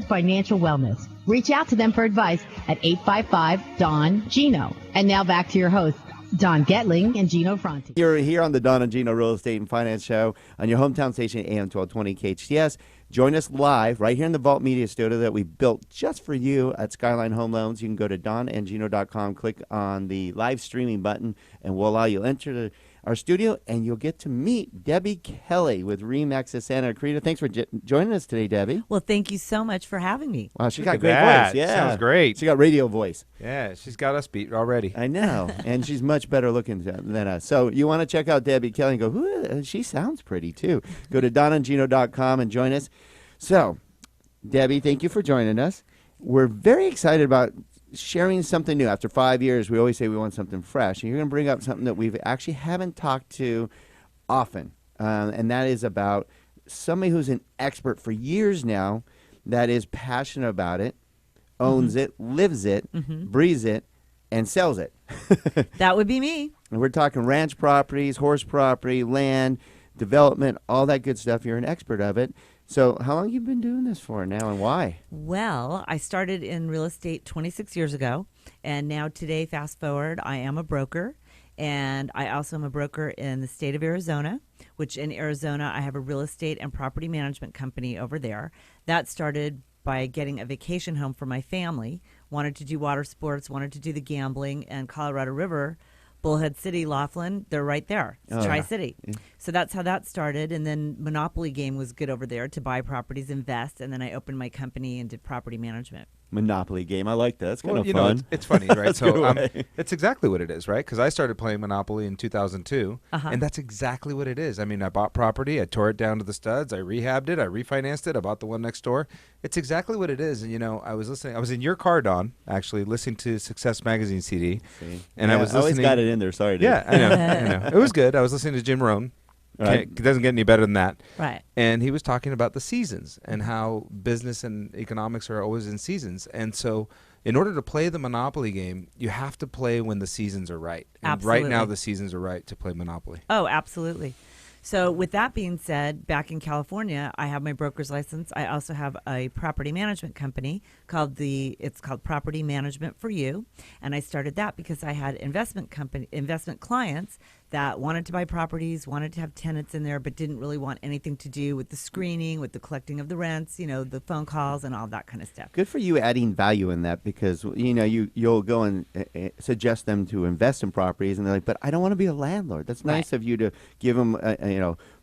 Financial Wellness. Reach out to them for advice at 855-DON-GINO. And now back to your hosts, Don Getling and Gino Fronti. You're here on the Don and Gino Real Estate and Finance Show on your hometown station, AM 1220 KHTS. Join us live right here in the Vault Media Studio that we built just for you at Skyline Home Loans. You can go to donandgino.com, click on the live streaming button, and voila, you'll enter our studio, and you'll get to meet Debbie Kelly with RE/MAX of Santa Cruz. Thanks for joining us today, Debbie. Well, thank you so much for having me. Wow, she Look got at great that. voice. Yeah, Sounds great. She got radio voice. Yeah, she's got us beat already. I know, and she's much better looking than us. So you want to check out Debbie Kelly and go, who? She sounds pretty, too. Go to donandgino.com and join us. So, Debbie, thank you for joining us. We're very excited about sharing something new. After 5 years, we always say we want something fresh. And you're going to bring up something that we actually haven't talked to often, and that is about somebody who's an expert for years now that is passionate about it, owns it, lives it, breathes it, and sells it. That would be me. And we're talking ranch properties, horse property, land, development, all that good stuff. You're an expert of it. So how long have you been doing this for now, and why? Well, I started in real estate 26 years ago, and now today, fast forward, I am a broker, and I also am a broker in the state of Arizona, which in Arizona, I have a real estate and property management company over there. That started by getting a vacation home for my family, wanted to do water sports, wanted to do the gambling, and Colorado River, Bullhead City, Laughlin, they're right there. It's Tri-City. Yeah. So that's how that started. And then Monopoly game was good over there to buy properties, invest. And then I opened my company and did property management. Monopoly game. I like that. That's kind of you fun. know, it's funny, right? So it's exactly what it is, right? Because I started playing Monopoly in 2002, and that's exactly what it is. I mean, I bought property, I tore it down to the studs, I rehabbed it, I refinanced it, I bought the one next door. It's exactly what it is. And, you know, I was in your car, Don, actually, listening to Success Magazine CD. And I was listening. I always got it in there. Sorry, dude. Yeah, I know. It was good. I was listening to Jim Rohn. Right. It doesn't get any better than that. Right. And he was talking about the seasons and how business and economics are always in seasons. And so in order to play the Monopoly game, you have to play when the seasons are right. And Absolutely. right now the seasons are right to play Monopoly. Oh, absolutely. So with that being said, back in California, I have my broker's license. I also have a property management company called Property Management for You. And I started that because I had investment clients that wanted to buy properties, wanted to have tenants in there, but didn't really want anything to do with the screening, with the collecting of the rents, you know, the phone calls and all that kind of stuff. Good for you adding value in that, because, you know, you'll go and suggest them to invest in properties, and they're like, but I don't want to be a landlord. That's nice of you to give them,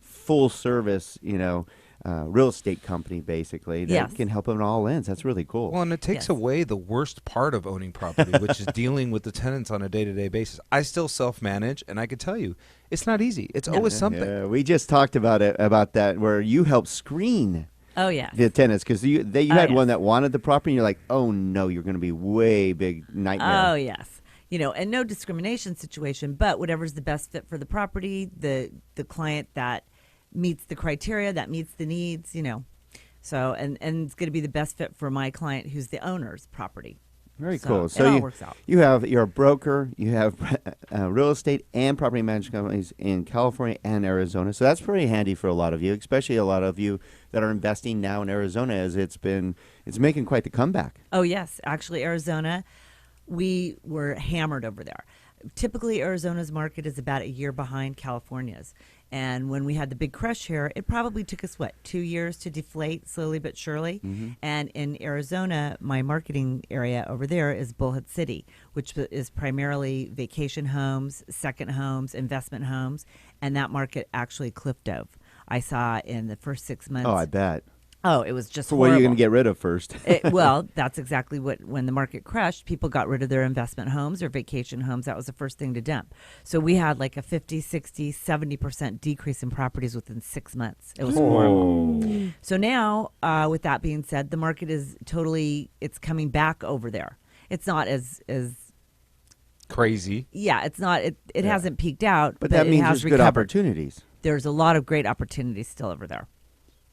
full service, real estate company, basically, that can help them in all ends. That's really cool. Well, and it takes away the worst part of owning property, which is dealing with the tenants on a day-to-day basis. I still self-manage, and I can tell you, it's not easy. It's always something. Yeah, we just talked about that, where you help screen the tenants, because you had one that wanted the property, and you're like, oh, no, you're going to be way big nightmare. Oh, yes. And no discrimination situation, but whatever's the best fit for the property, the client that meets the criteria, that meets the needs, So, and it's going to be the best fit for my client who's the owner's property. Very cool. So it all works out. You're a broker, you have real estate and property management companies in California and Arizona. So that's pretty handy for a lot of you, especially a lot of you that are investing now in Arizona, as it's making quite the comeback. Oh, yes. Actually, Arizona, we were hammered over there. Typically, Arizona's market is about a year behind California's. And when we had the big crush here, it probably took us, 2 years to deflate slowly but surely. Mm-hmm. And in Arizona, my marketing area over there is Bullhead City, which is primarily vacation homes, second homes, investment homes. And that market actually cliff dove. I saw in the first 6 months. Oh, I bet. Oh, it was just horrible. What are you going to get rid of first? Well, that's exactly when the market crashed, people got rid of their investment homes or vacation homes. That was the first thing to dump. So we had like a 50, 60, 70% decrease in properties within 6 months. It was horrible. So now, with that being said, the market is it's coming back over there. It's not as crazy. Yeah, it's not. It hasn't peaked out, but that it means has there's recovered. Good opportunities. There's a lot of great opportunities still over there.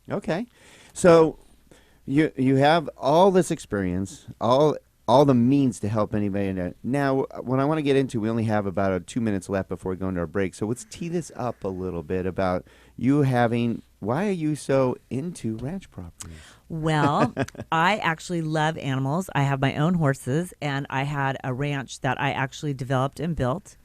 Okay. So you have all this experience, all all the means to help anybody. Now, what I want to get into, we only have about 2 minutes left before we go into our break. So let's tee this up a little bit about you having, why are you so into ranch properties? Well, I actually love animals. I have my own horses, and I had a ranch that I actually developed and built.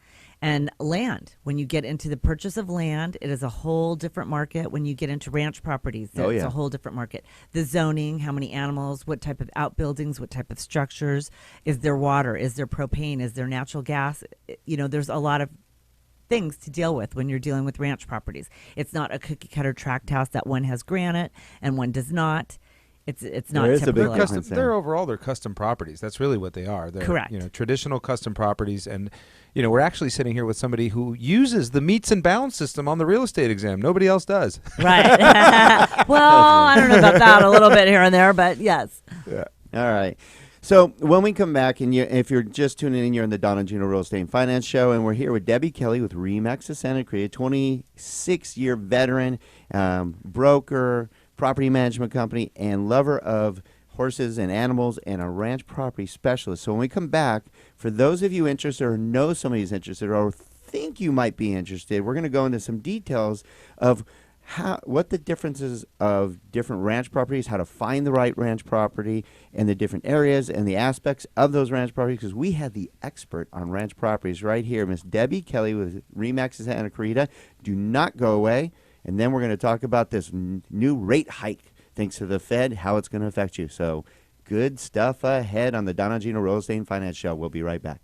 And land, when you get into the purchase of land, it is a whole different market. When you get into ranch properties, it's a whole different market. The zoning, how many animals, what type of outbuildings, what type of structures, is there water, is there propane, is there natural gas? You know, there's a lot of things to deal with when you're dealing with ranch properties. It's not a cookie cutter tract house that one has granite and one does not. It's not There is a big typical. difference. They're custom properties. That's really what they are. They're, Correct. You know, traditional custom properties. And, you know, we're actually sitting here with somebody who uses the meets and bounds system on the real estate exam. Nobody else does. Right. Well, I don't know about that, a little bit here and there, but yes. Yeah. All right. So when we come back, and if you're just tuning in, you're in the Don and Gino Real Estate and Finance Show, and we're here with Debbie Kelly with RE/MAX of Santa Cruz, 26-year veteran, broker, property management company, and lover of horses and animals, and a ranch property specialist. So when we come back, for those of you interested or know somebody who's interested or think you might be interested, we're going to go into some details of what the differences of different ranch properties, how to find the right ranch property, and the different areas and the aspects of those ranch properties, because we had the expert on ranch properties right here, Miss Debbie Kelly with RE/MAX of Santa Cruz. Do not go away. And then we're going to talk about this new rate hike, thanks to the Fed, how it's going to affect you. So good stuff ahead on the Don and Gino Real Estate and Finance Show. We'll be right back.